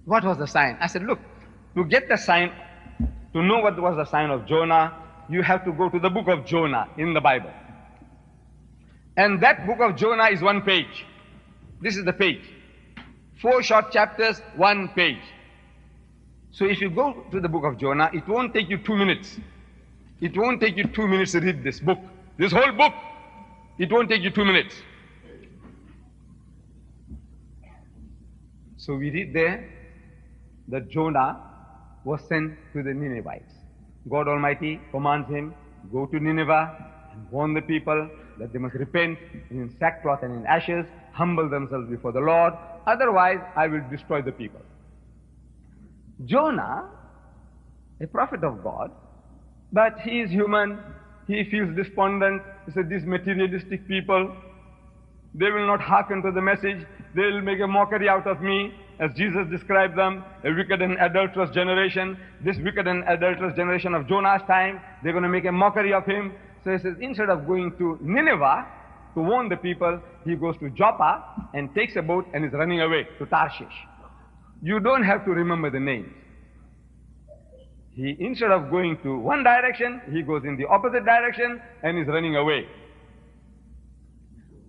What was the sign? I said, look, to get the sign, to know what was the sign of Jonah, you have to go to the book of Jonah in the Bible. And that book of Jonah is one page. This is the page. 4 short chapters, 1 page. So if you go to the book of Jonah, it won't take you 2 minutes. It won't take you 2 minutes to read this book. This whole book, it won't take you 2 minutes. So we read there that Jonah was sent to the Ninevites. God Almighty commands him, go to Nineveh and warn the people that they must repent in sackcloth and in ashes, humble themselves before the Lord, otherwise I will destroy the people. Jonah, a prophet of God, but he is human, he feels despondent. He said, these materialistic people, they will not hearken to the message, they will make a mockery out of me, as Jesus described them, a wicked and adulterous generation. This wicked and adulterous generation of Jonah's time, they're going to make a mockery of him. So he says, instead of going to Nineveh to warn the people, he goes to Joppa and takes a boat and is running away to Tarshish. You don't have to remember the names. He, instead of going to one direction, he goes in the opposite direction and is running away.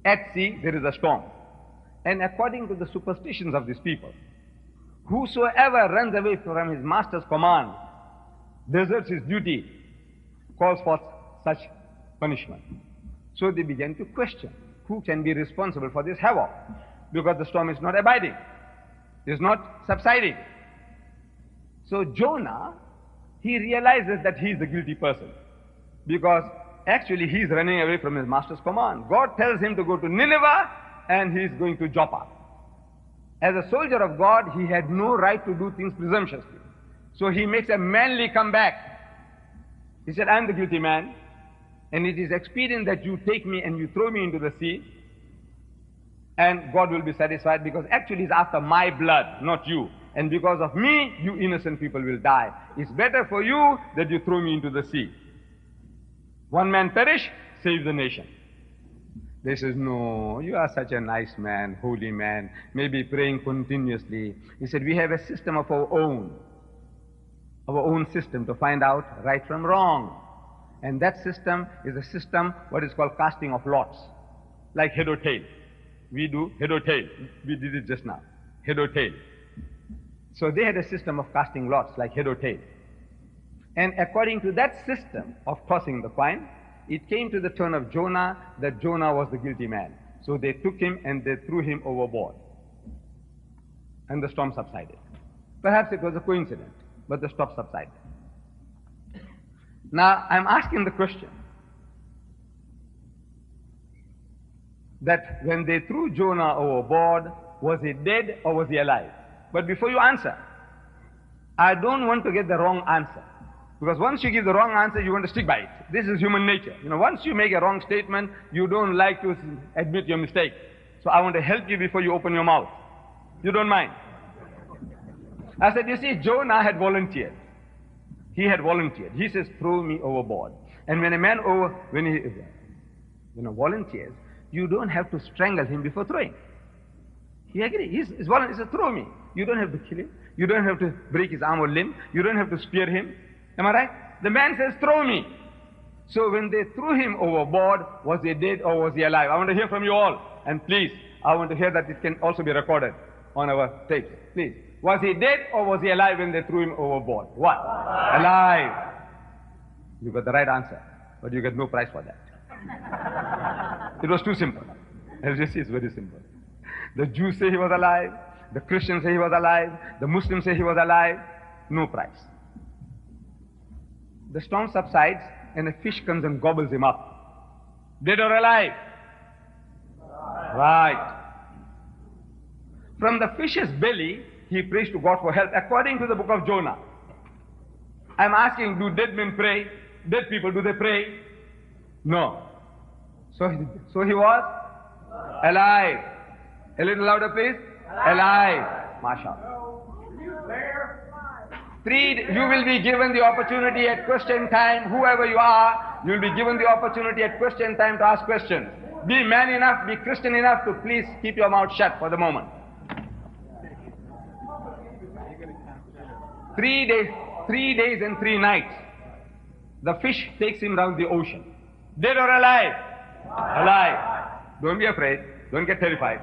At sea, there is a storm. And according to the superstitions of these people, whosoever runs away from his master's command, deserts his duty, calls for such punishment. So they began to question, who can be responsible for this havoc? Because the storm is not abiding, is not subsiding. So Jonah, he realizes that he is the guilty person, because actually he is running away from his master's command. God tells him to go to Nineveh, and he is going to Joppa. As a soldier of God, he had no right to do things presumptuously. So he makes a manly comeback. He said, I am the guilty man, and it is expedient that you take me and you throw me into the sea, and God will be satisfied, because actually it's after my blood, not you. And because of me, you innocent people will die. It's better for you that you throw me into the sea. One man perish, save the nation. They says, no, you are such a nice man, holy man, maybe praying continuously. He said, we have a system of our own system to find out right from wrong. And that system is a system, what is called casting of lots, like head or tail. We do head or tail. We did it just now, head or tail. So they had a system of casting lots, like head or tail. And according to that system of tossing the coin, it came to the turn of Jonah that Jonah was the guilty man. So they took him and they threw him overboard. And the storm subsided. Perhaps it was a coincidence, but the storm subsided. Now, I'm asking the question that when they threw Jonah overboard, was he dead or was he alive? But before you answer, I don't want to get the wrong answer. Because once you give the wrong answer, you want to stick by it. This is human nature. You know, once you make a wrong statement, you don't like to admit your mistake. So I want to help you before you open your mouth. You don't mind? I said, you see, Jonah had volunteered. He had volunteered. He says, throw me overboard. And when a man volunteers, you don't have to strangle him before throwing. He agrees. He says, throw me. You don't have to kill him. You don't have to break his arm or limb. You don't have to spear him. Am I right? The man says, throw me. So when they threw him overboard, was he dead or was he alive? I want to hear from you all. And please, I want to hear that it can also be recorded on our tapes. Please. Was he dead or was he alive when they threw him overboard? What? Alive. You got the right answer, but you get no prize for that. It was too simple. As you see, it's very simple. The Jews say he was alive. The Christians say he was alive. The Muslims say he was alive. No prize. The storm subsides and a fish comes and gobbles him up. Dead or alive? Right. From the fish's belly, he prays to God for help according to the book of Jonah. I'm asking, do dead men pray? Dead people, do they pray? No. So he was alive. A little louder, please. Alive. MashaAllah. Three, you will be given the opportunity at question time, whoever you are, you will be given the opportunity at question time to ask questions. Be man enough, be Christian enough to please keep your mouth shut for the moment. 3 days and 3 nights. The fish takes him round the ocean. Dead or alive? Alive. Don't be afraid. Don't get terrified.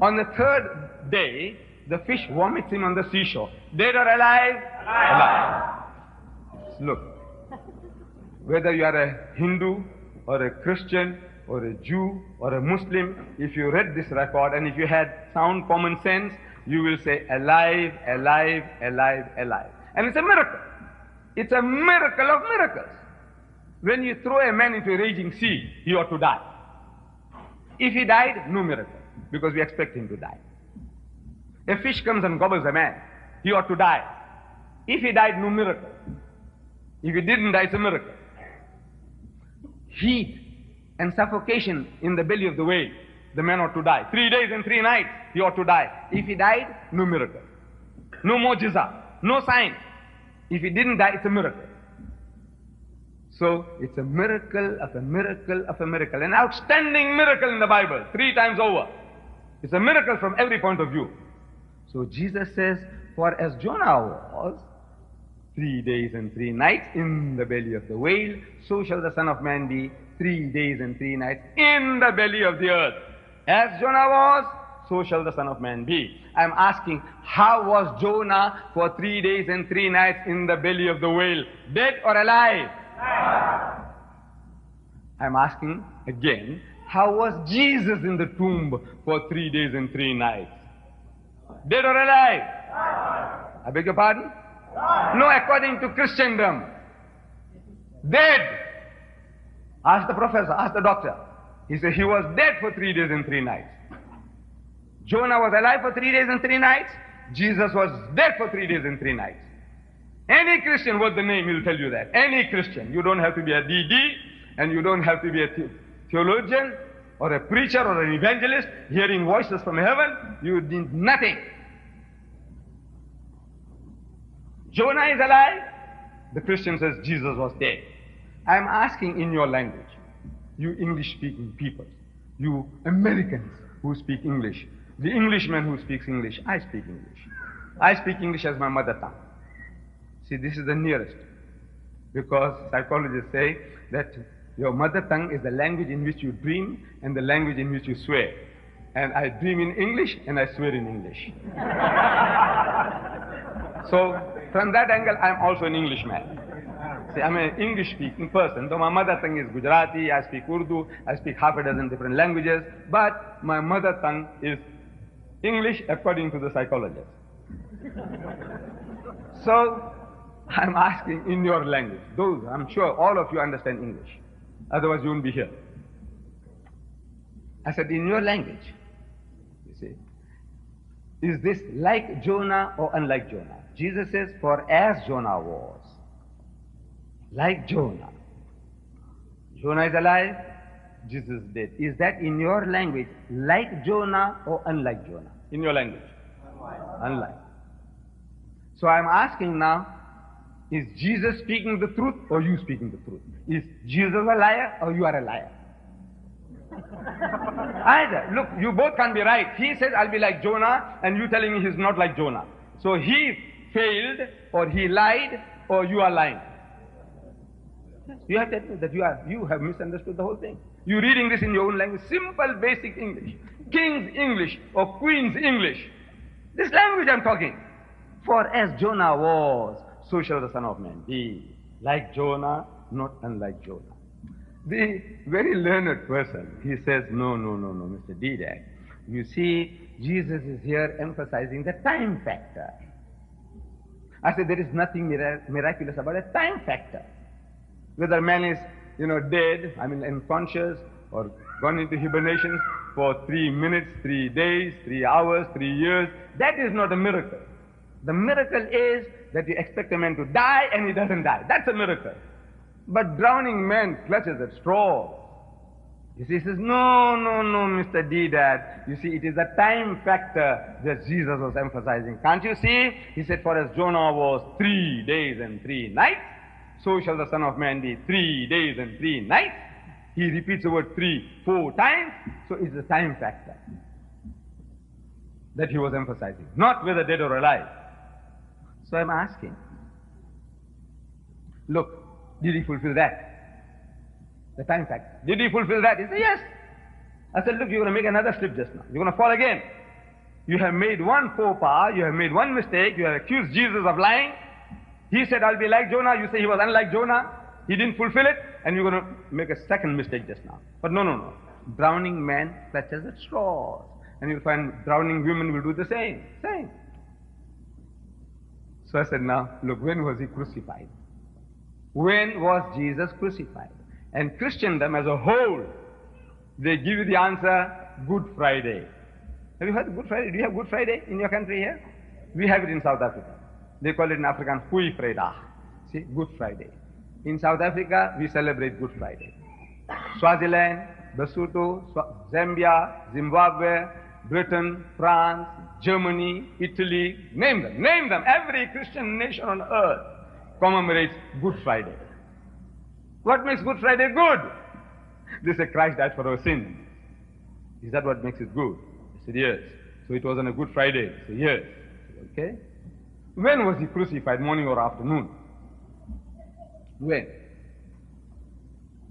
On the 3rd day, the fish vomits him on the seashore. Dead or alive? Alive. Look, whether you are a Hindu or a Christian or a Jew or a Muslim, if you read this record and if you had sound common sense, you will say alive, alive, alive, alive. And it's a miracle. It's a miracle of miracles. When you throw a man into a raging sea, he ought to die. If he died, no miracle, because we expect him to die. A fish comes and gobbles a man, he ought to die. If he died, no miracle. If he didn't die, it's a miracle. Heat and suffocation in the belly of the whale, the man ought to die. 3 days and 3 nights, he ought to die. If he died, no miracle. No mu'jiza, no sign. If he didn't die, it's a miracle. So, it's a miracle of a miracle of a miracle. An outstanding miracle in the Bible, 3 times over. It's a miracle from every point of view. So Jesus says, for as Jonah was 3 days and 3 nights in the belly of the whale, so shall the Son of Man be 3 days and 3 nights in the belly of the earth. As Jonah was, so shall the Son of Man be. I'm asking, how was Jonah for 3 days and 3 nights in the belly of the whale? Dead or alive? I'm asking again, how was Jesus in the tomb for 3 days and 3 nights? Dead or alive? I beg your pardon? No, according to Christendom. Dead. Ask the professor, ask the doctor. He said he was dead for 3 days and 3 nights. Jonah was alive for 3 days and 3 nights. Jesus was dead for 3 days and 3 nights. Any Christian worth the name will tell you that. Any Christian. You don't have to be a DD, and you don't have to be a theologian or a preacher or an evangelist hearing voices from heaven. You need nothing. Jonah is alive. The Christian says Jesus was dead. I am asking in your language, you English-speaking people, you Americans who speak English, the Englishman who speaks English, I speak English. I speak English as my mother tongue. See, this is the nearest, because psychologists say that your mother tongue is the language in which you dream and the language in which you swear. And I dream in English and I swear in English. So, from that angle, I'm also an Englishman. See, I'm an English-speaking person, though my mother tongue is Gujarati, I speak Urdu, I speak half a dozen different languages, but my mother tongue is English according to the psychologists. So, I'm asking in your language, those, I'm sure all of you understand English, otherwise you wouldn't be here. I said, in your language, you see, is this like Jonah or unlike Jonah? Jesus says, for as Jonah was, like Jonah. Jonah is alive, Jesus is dead. Is that in your language like Jonah or unlike Jonah? In your language? Unlike. So I'm asking now, is Jesus speaking the truth or you speaking the truth? Is Jesus a liar or you are a liar? Either. Look, you both can't be right. He says, I'll be like Jonah, and you telling me he's not like Jonah. So he failed, or he lied, or you are lying. You have to admit that you have misunderstood the whole thing. You're reading this in your own language, simple, basic English. King's English or Queen's English. This language I'm talking. For as Jonah was, so shall the Son of Man be. Like Jonah, not unlike Jonah. The very learned person, he says, no, Mr. Deedat. You see, Jesus is here emphasizing the time factor. I said, there is nothing miraculous about a time factor. Whether man is, dead, unconscious, or gone into hibernation for 3 minutes, 3 days, 3 hours, 3 years, that is not a miracle. The miracle is that you expect a man to die and he doesn't die. That's a miracle. But drowning man clutches at straws. You see, he says, no, Mr. Deedat. You see, it is the time factor that Jesus was emphasizing. Can't you see? He said, for as Jonah was 3 days and 3 nights, so shall the Son of Man be 3 days and 3 nights. He repeats the word 3, 4 times, so it's the time factor that he was emphasizing, not whether dead or alive. So I'm asking, look, did he fulfill that? The time factor. Did he fulfill that? He said, yes. I said, look, you're going to make another slip just now. You're going to fall again. You have made one faux pas, you have made one mistake, you have accused Jesus of lying. He said, I'll be like Jonah. You say he was unlike Jonah. He didn't fulfill it, and you're going to make a second mistake just now. But no. Drowning man clutches at straws. And you'll find drowning women will do the same. So I said, now, look, when was he crucified? When was Jesus crucified? And Christendom as a whole, they give you the answer, Good Friday. Have you heard Good Friday? Do you have Good Friday in your country here? We have it in South Africa. They call it in Afrikaans, Goeie Vrydag. See, Good Friday. In South Africa, we celebrate Good Friday. Swaziland, Lesotho, Zambia, Zimbabwe, Britain, France, Germany, Italy, name them. Every Christian nation on earth commemorates Good Friday. What makes Good Friday good? They say Christ died for our sins. Is that what makes it good? I said, yes. So it was on a Good Friday. I said, yes. Okay. When was he crucified, morning or afternoon? When?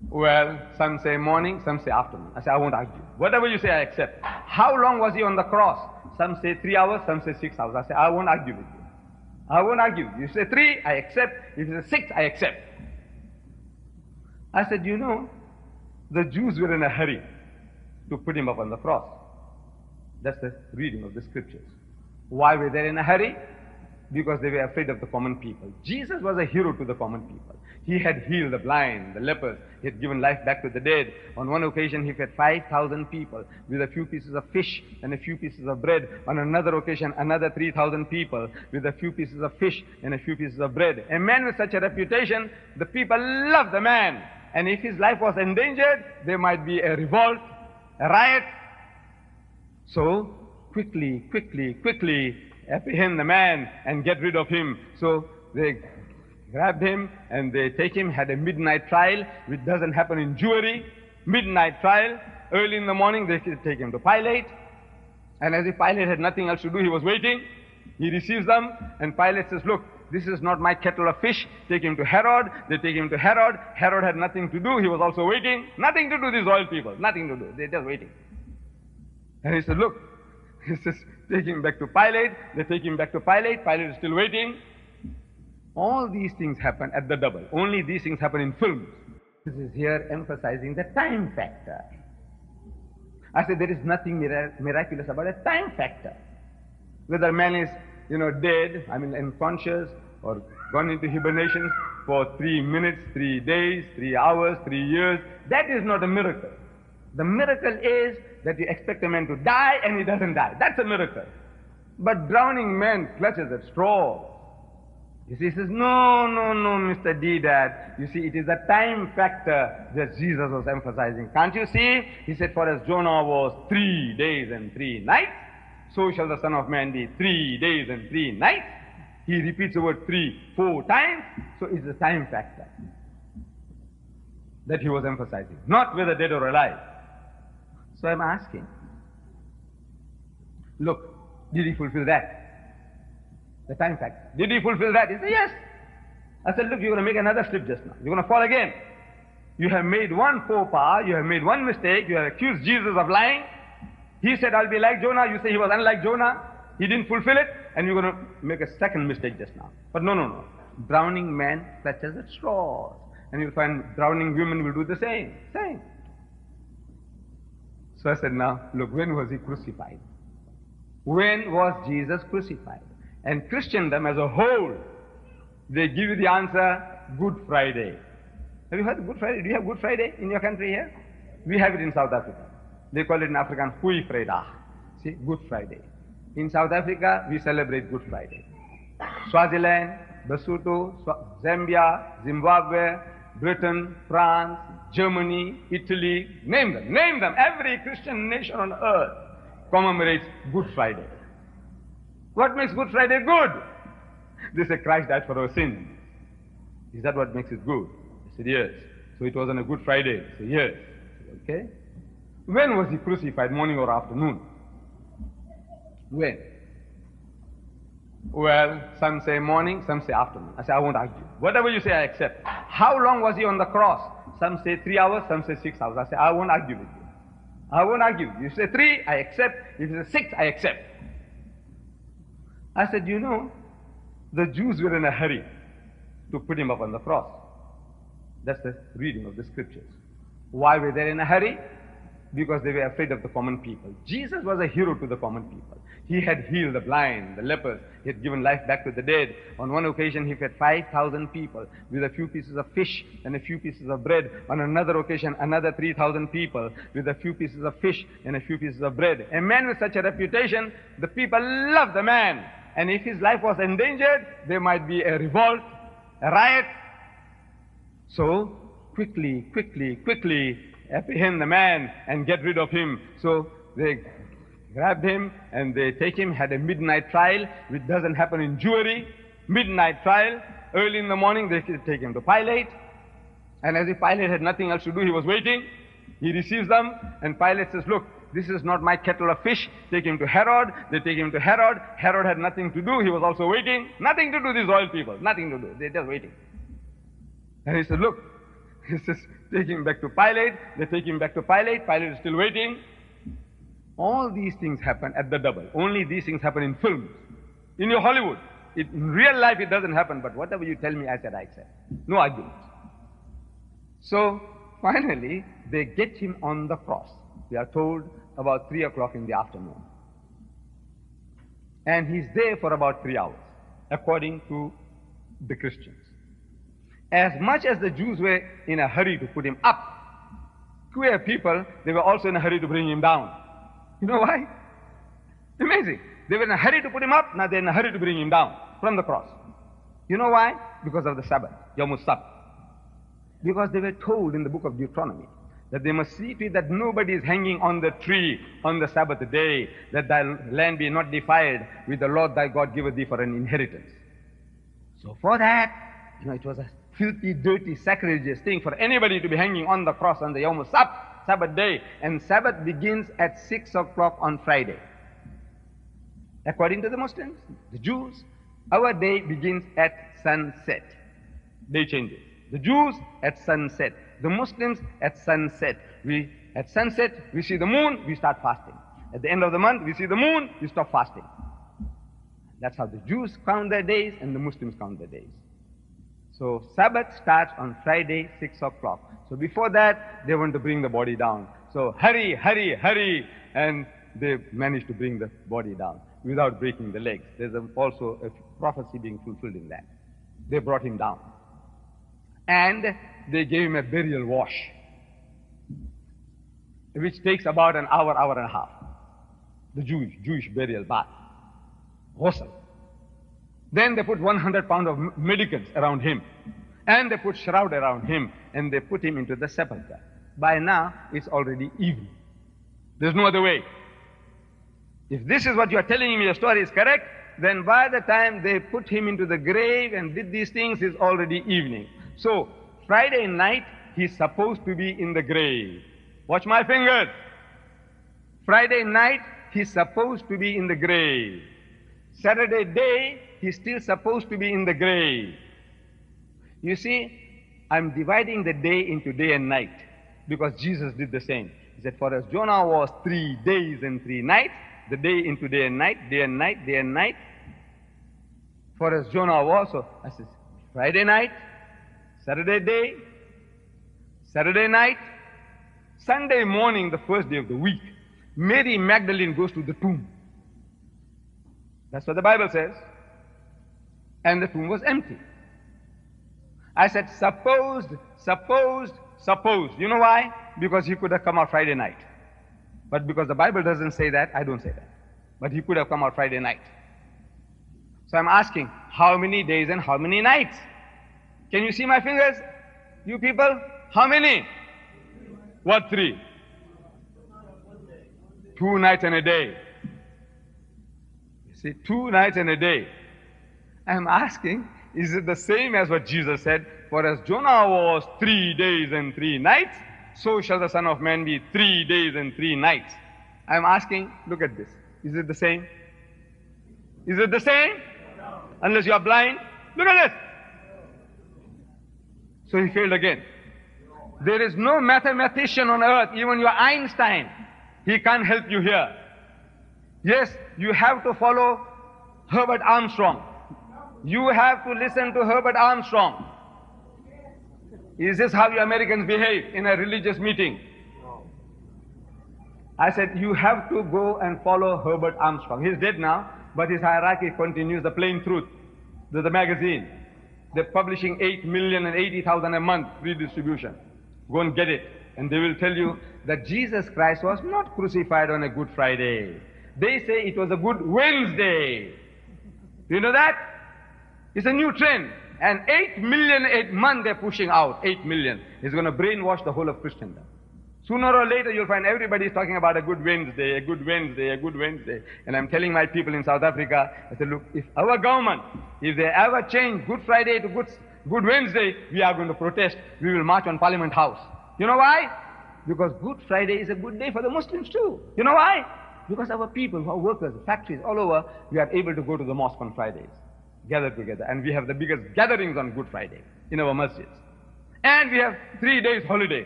Well, some say morning, some say afternoon. I say, I won't argue. Whatever you say, I accept. How long was he on the cross? Some say 3 hours, some say 6 hours. I say, I won't argue with you. I won't argue. You say 3, I accept. If you say 6, I accept. I said, you know, the Jews were in a hurry to put him up on the cross. That's the reading of the scriptures. Why were they in a hurry? Because they were afraid of the common people. Jesus was a hero to the common people. He had healed the blind, the lepers. He had given life back to the dead. On one occasion, he fed 5,000 people with a few pieces of fish and a few pieces of bread. On another occasion, another 3,000 people with a few pieces of fish and a few pieces of bread. A man with such a reputation, the people loved the man. And if his life was endangered, there might be a revolt, a riot. So, quickly, apprehend the man and get rid of him. So they grabbed him and they take him, had a midnight trial, which doesn't happen in Jewry. Midnight trial. Early in the morning, they take him to Pilate. And as if Pilate had nothing else to do, he was waiting. He receives them, and Pilate says, look, this is not my kettle of fish. Take him to Herod. They take him to Herod. Herod had nothing to do. He was also waiting. Nothing to do, these royal people. Nothing to do. They're just waiting. And he said, look, he says, take him back to Pilate. They take him back to Pilate. Pilate is still waiting. All these things happen at the double. Only these things happen in films. This is here emphasizing the time factor. I said there is nothing miraculous about a time factor. Whether man is, dead, unconscious, or gone into hibernation for 3 minutes, 3 days, 3 hours, 3 years, that is not a miracle. The miracle is that you expect a man to die and he doesn't die. That's a miracle. But drowning man clutches at straws. You see, he says, no, Mr. Deedat. You see, it is the time factor that Jesus was emphasizing. Can't you see? He said, for as Jonah was 3 days and 3 nights, so shall the Son of Man be 3 days and 3 nights. He repeats the word 3, 4 times, so it's the time factor that he was emphasizing, not whether dead or alive. So I'm asking, look, did he fulfill that? The time factor. Did he fulfill that? He said, yes. I said, look, you're going to make another slip just now. You're going to fall again. You have made one faux pas, you have made one mistake, you have accused Jesus of lying. He said, I'll be like Jonah. You say he was unlike Jonah. He didn't fulfill it, and you're going to make a second mistake just now. But no. Drowning man clutches at straws. And you'll find drowning women will do the same. So I said, now, look, when was he crucified? When was Jesus crucified? And Christendom as a whole, they give you the answer, Good Friday. Have you heard Good Friday? Do you have Good Friday in your country here? We have it in South Africa. They call it in Afrikaans, Goeie Vrydag. See, Good Friday. In South Africa, we celebrate Good Friday. Swaziland, Lesotho, Zambia, Zimbabwe, Britain, France, Germany, Italy, name them. Every Christian nation on earth commemorates Good Friday. What makes Good Friday good? They say Christ died for our sins. Is that what makes it good? I said, yes. So it was on a Good Friday. I said, yes. Okay? When was he crucified, morning or afternoon? When? Well, some say morning, some say afternoon. I say, I won't argue. Whatever you say, I accept. How long was he on the cross? Some say 3 hours, some say 6 hours. I say, I won't argue with you. I won't argue. You say 3, I accept. If you say 6, I accept. I said, you know, the Jews were in a hurry to put him up on the cross. That's the reading of the scriptures. Why were they in a hurry? Because they were afraid of the common people. Jesus was a hero to the common people. He had healed the blind, the lepers. He had given life back to the dead. On one occasion, he fed 5,000 people with a few pieces of fish and a few pieces of bread. On another occasion, another 3,000 people with a few pieces of fish and a few pieces of bread. A man with such a reputation, the people loved the man. And if his life was endangered, there might be a revolt, a riot. So, quickly, apprehend the man and get rid of him. So they grabbed him and they take him, had a midnight trial, which doesn't happen in Jewry. Midnight trial. Early in the morning, they take him to Pilate. And as if Pilate had nothing else to do, he was waiting. He receives them, and Pilate says, look, this is not my kettle of fish. Take him to Herod. They take him to Herod. Herod had nothing to do. He was also waiting. Nothing to do, these royal people. Nothing to do. They're just waiting. And he said, look, he says, take him back to Pilate. They take him back to Pilate. Pilate is still waiting. All these things happen at the double. Only these things happen in films. In your Hollywood. In real life it doesn't happen, but whatever you tell me, I said I accept. No argument. So, finally, they get him on the cross. We are told about 3 o'clock in the afternoon. And he's there for about 3 hours, according to the Christians. As much as the Jews were in a hurry to put him up, queer people, they were also in a hurry to bring him down. You know why? Amazing. They were in a hurry to put him up, now they're in a hurry to bring him down from the cross. You know why? Because of the Sabbath, Yom Sabbath. Because they were told in the book of Deuteronomy that they must see to it that nobody is hanging on the tree on the Sabbath day, that thy land be not defiled, with the Lord thy God giveth thee for an inheritance. So for that, you know, it was a filthy, dirty, sacrilegious thing for anybody to be hanging on the cross on the Yom Sabbath day. And Sabbath begins at 6 o'clock on Friday. According to the Muslims, the Jews, our day begins at sunset. Day changes. The Jews at sunset. The Muslims at sunset. At sunset, we see the moon, we start fasting. At the end of the month, we see the moon, we stop fasting. That's how the Jews count their days and the Muslims count their days. So Sabbath starts on Friday, 6 o'clock. So before that, they want to bring the body down. So hurry, and they managed to bring the body down without breaking the legs. There's also a prophecy being fulfilled in that. They brought him down. And they gave him a burial wash, which takes about an hour, hour and a half. The Jewish burial bath. Ghusl. Then they put 100 pounds of medicines around him. And they put shroud around him. And they put him into the sepulchre. By now, it's already evening. There's no other way. If this is what you are telling me, your story is correct, then by the time they put him into the grave and did these things, it's already evening. So, Friday night, he's supposed to be in the grave. Watch my fingers. Friday night, he's supposed to be in the grave. Saturday day, he's still supposed to be in the grave. You see, I'm dividing the day into day and night because Jesus did the same. He said, for as Jonah was 3 days and 3 nights, the day into day and night, day and night, day and night. For as Jonah was, so I said, Friday night, Saturday day, Saturday night, Sunday morning, the first day of the week, Mary Magdalene goes to the tomb. That's what the Bible says. And the tomb was empty. I said, supposed. You know why? Because he could have come out Friday night. But because the Bible doesn't say that, I don't say that. But he could have come out Friday night. So I'm asking, how many days and how many nights? Can you see my fingers? You people? How many? What, 3? 2 nights and a day. You see, 2 nights and a day. I'm asking, is it the same as what Jesus said? For as Jonah was 3 days and 3 nights, so shall the Son of Man be 3 days and 3 nights. I'm asking, look at this. Is it the same? Is it the same? No. Unless you are blind. Look at this. So he failed again. There is no mathematician on earth, even your Einstein, he can't help you here. Yes, you have to follow Herbert Armstrong. You have to listen to Herbert Armstrong. Is this how you Americans behave in a religious meeting? I said, you have to go and follow Herbert Armstrong. He's dead now, but his hierarchy continues. The Plain Truth, the magazine. They're publishing 8,080,000 a month free distribution. Go and get it. And they will tell you that Jesus Christ was not crucified on a Good Friday. They say it was a Good Wednesday. Do you know that? It's a new trend. And 8 million a month they're pushing out. 8 million is going to brainwash the whole of Christendom. Sooner or later you'll find everybody is talking about a Good Wednesday, a Good Wednesday, a Good Wednesday. And I'm telling my people in South Africa, I said, look, if our government, if they ever change Good Friday to Good Wednesday, we are going to protest. We will march on Parliament House. You know why? Because Good Friday is a good day for the Muslims too. You know why? Because our people who are workers, factories all over, we are able to go to the mosque on Fridays, gather together. And we have the biggest gatherings on Good Friday in our masjids. And we have 3 days holiday.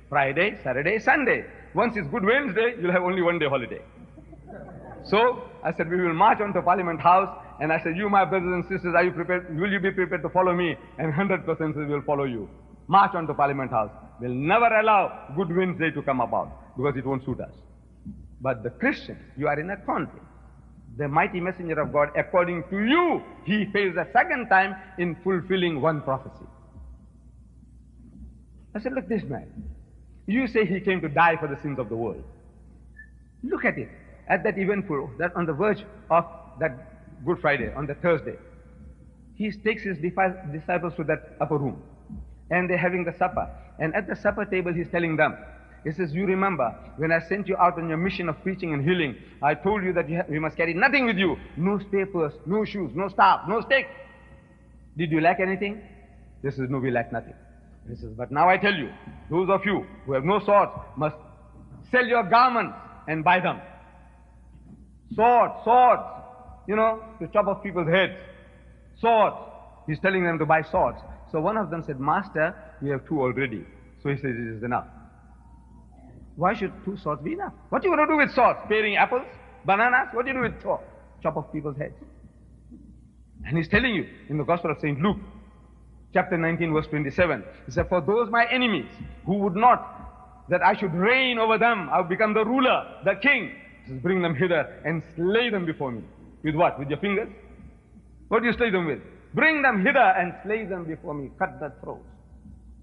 Friday, Saturday, Sunday. Once it's Good Wednesday, you'll have only 1 day holiday. So I said, we will march on to Parliament House. And I said, you, my brothers and sisters, are you prepared? Will you be prepared to follow me? And 100% we will follow you. March on to Parliament House. We'll never allow Good Wednesday to come about because it won't suit us. But the Christians, you are in a conflict. The mighty messenger of God, according to you, he fails a second time in fulfilling one prophecy. I said, look, this man. You say he came to die for the sins of the world. Look at it. At that eventful, that on the verge of that Good Friday, on the Thursday, he takes his disciples to that upper room. And they're having the supper. And at the supper table, he's telling them, he says, you remember, when I sent you out on your mission of preaching and healing, I told you that you must carry nothing with you. No spare purse, no shoes, no staff, no stick. Did you lack anything? This is, no, we lack nothing. He says, but now I tell you, those of you who have no swords must sell your garments and buy them. Swords, you know, to chop off people's heads. Swords. He's telling them to buy swords. So one of them said, Master, we have 2 already. So he says, it is enough. Why should 2 swords be enough? What are you going to do with swords? Paring apples? Bananas? What do you do with swords? Chop off people's heads. And he's telling you in the Gospel of St. Luke, chapter 19, verse 27, he said, for those my enemies who would not that I should reign over them, I will become the ruler, the king. He says, bring them hither and slay them before me. With what? With your fingers? What do you slay them with? Bring them hither and slay them before me. Cut their throats.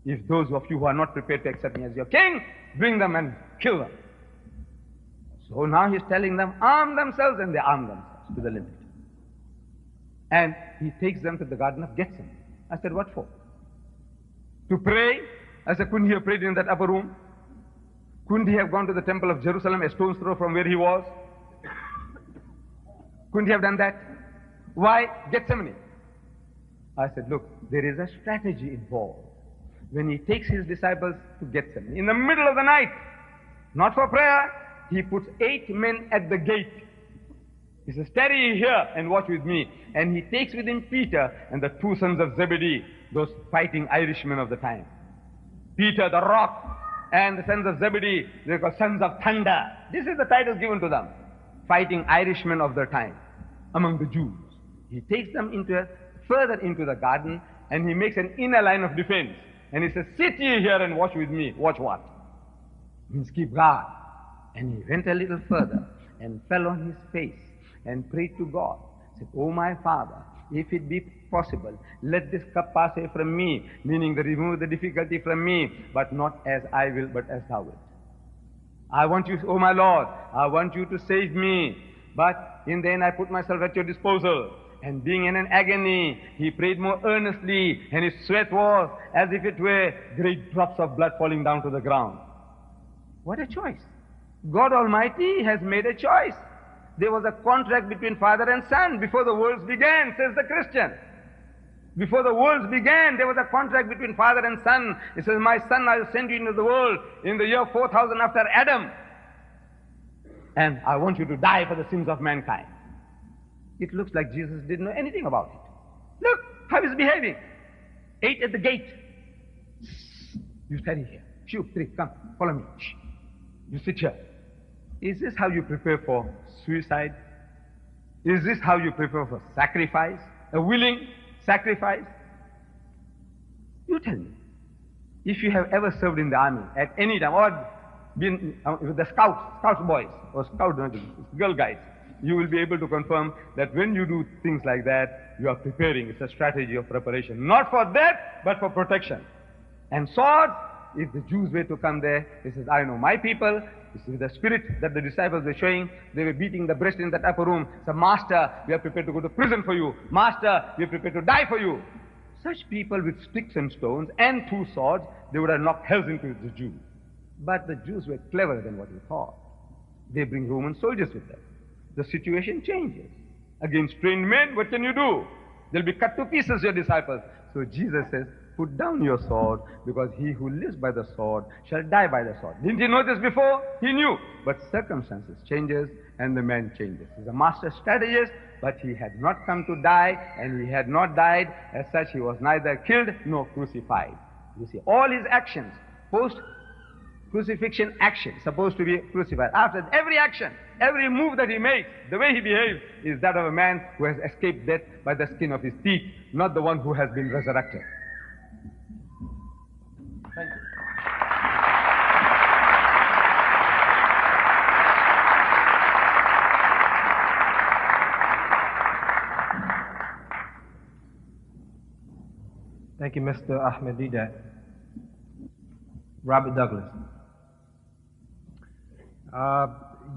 If those of you who are not prepared to accept me as your king, bring them and kill them. So now he's telling them, arm themselves, and they arm themselves to the limit. And he takes them to the Garden of Gethsemane. I said, what for? To pray? I said, couldn't he have prayed in that upper room? Couldn't he have gone to the temple of Jerusalem, a stone's throw from where he was? Couldn't he have done that? Why Gethsemane? I said, look, there is a strategy involved. When he takes his disciples to Gethsemane, in the middle of the night, not for prayer, he puts 8 men at the gate. He says, tarry here and watch with me. And he takes with him Peter and the 2 sons of Zebedee, those fighting Irishmen of the time. Peter the rock and the sons of Zebedee, they're called sons of thunder. This is the title given to them. Fighting Irishmen of their time among the Jews. He takes them further into the garden, and he makes an inner line of defense. And he says, sit ye here and watch with me. Watch what? Means keep guard. And he went a little further and fell on his face and prayed to God. He said, oh my Father, if it be possible, let this cup pass away from me, meaning to remove the difficulty from me, but not as I will, but as thou wilt. I want you, oh my Lord, I want you to save me. But in the end I put myself at your disposal. And being in an agony, he prayed more earnestly, and his sweat was as if it were great drops of blood falling down to the ground. What a choice. God Almighty has made a choice. There was a contract between father and son before the world began, says the Christian. Before the worlds began, there was a contract between Father and Son. He says, my Son, I will send you into the world in the year 4000 after Adam. And I want you to die for the sins of mankind. It looks like Jesus didn't know anything about it. Look how he's behaving. 8 at the gate. You study here. Shoo, 3, come, follow me. Shh. You sit here. Is this how you prepare for suicide? Is this how you prepare for sacrifice? A willing sacrifice? You tell me. If you have ever served in the army at any time, or been with the scouts boys, or girl guides, you will be able to confirm that when you do things like that, you are preparing. It's a strategy of preparation. Not for death, but for protection. And sword, if the Jews were to come there, he says, I know my people. This is the spirit that the disciples were showing. They were beating the breast in that upper room. So, Master, we are prepared to go to prison for you. Master, we are prepared to die for you. Such people with sticks and stones and 2 swords, they would have knocked hells into the Jews. But the Jews were cleverer than what we thought. They bring Roman soldiers with them. The situation changes. Against trained men, what can you do? They'll be cut to pieces, your disciples. So Jesus says, put down your sword, because he who lives by the sword shall die by the sword. Didn't he know this before? He knew. But circumstances changes, and the man changes. He's a master strategist, but he had not come to die, and he had not died. As such, he was neither killed nor crucified. You see, all his actions, post-crucifixion action, supposed to be crucified. After every action, every move that he makes, the way he behaves, is that of a man who has escaped death by the skin of his teeth, not the one who has been resurrected. Thank you. Thank you, Mr. Ahmed Deedat. Robert Douglas.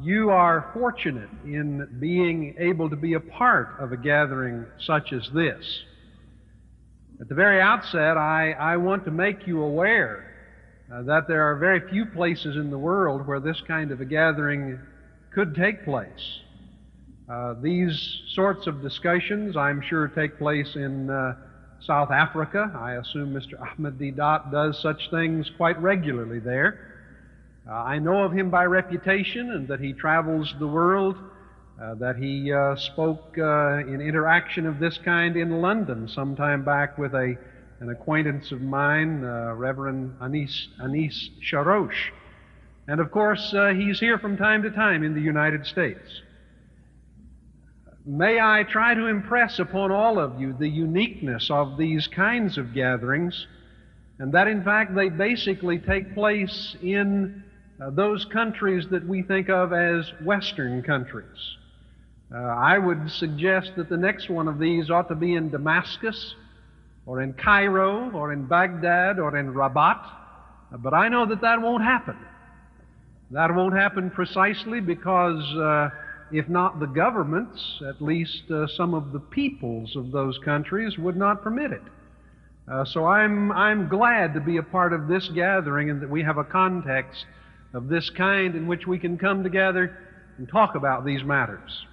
You are fortunate in being able to be a part of a gathering such as this. At the very outset, I want to make you aware that there are very few places in the world where this kind of a gathering could take place. These sorts of discussions, I'm sure, take place in South Africa. I assume Mr. Ahmed Deedat does such things quite regularly there. I know of him by reputation, and that he travels the world, that he spoke in interaction of this kind in London sometime back with an acquaintance of mine, Reverend Anis Sharosh. And of course, he's here from time to time in the United States. May I try to impress upon all of you the uniqueness of these kinds of gatherings, and that in fact they basically take place in those countries that we think of as Western countries. I would suggest that the next one of these ought to be in Damascus, or in Cairo, or in Baghdad, or in Rabat, but I know that that won't happen. That won't happen precisely because if not the governments, at least some of the peoples of those countries would not permit it. So I'm glad to be a part of this gathering, and that we have a context of this kind in which we can come together and talk about these matters.